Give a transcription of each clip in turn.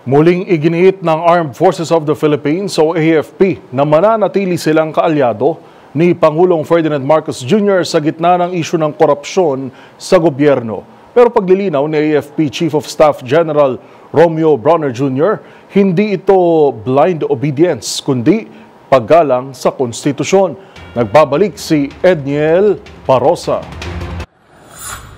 Muling iginiit ng Armed Forces of the Philippines o AFP na mananatili silang kaalyado ni Pangulong Ferdinand Marcos Jr. sa gitna ng isyu ng korupsyon sa gobyerno. Pero paglilinaw ni AFP Chief of Staff General Romeo Brawner Jr., hindi ito blind obedience kundi paggalang sa konstitusyon. Nagbabalik si Edniel Parosa.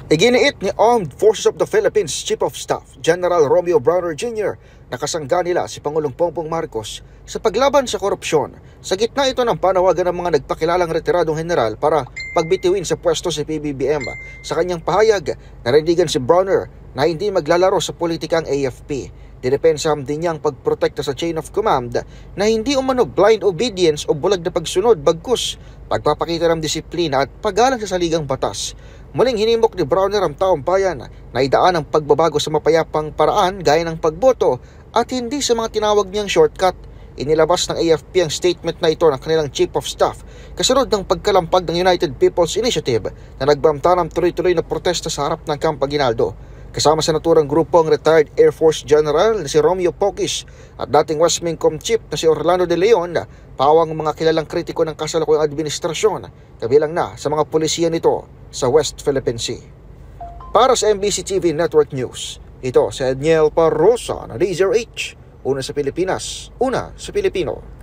Iginiit ni Armed Forces of the Philippines Chief of Staff General Romeo Brawner Jr. na kasangga nila si Pangulong Bongbong Marcos sa paglaban sa korupsyon. Sa gitna ito ng panawagan ng mga nagpakilalang retiradong general para pagbitiwin sa pwesto si PBBM. Sa kanyang pahayag, narindigan si Brawner na hindi maglalaro sa politikang AFP. Dinepensaham din niya ang pagprotekta sa chain of command na hindi umano blind obedience o bulag na pagsunod, bagkus pagpapakita ng disiplina at paggalang sa saligang batas. Muling hinimok ni Brawner ang taong bayan na idaan ang pagbabago sa mapayapang paraan gaya ng pagboto at hindi sa mga tinawag niyang shortcut. Inilabas ng AFP ang statement na ito ng kanilang Chief of Staff kasunod ng pagkalampag ng United People's Initiative na nagbamta ng tuloy-tuloy na protesta sa harap ng Camp Aguinaldo. Kasama sa naturang grupo ang retired Air Force General na si Romeo Poquis at dating Westmincom Chief na si Orlando De Leon, pawang mga kilalang kritiko ng kasalukuyang administrasyon, kabilang na sa mga pulisya nito sa West Philippine Sea. Para sa MBC TV Network News, ito si Edniel Parosa na Laser H. Una sa Pilipinas, una sa Pilipino.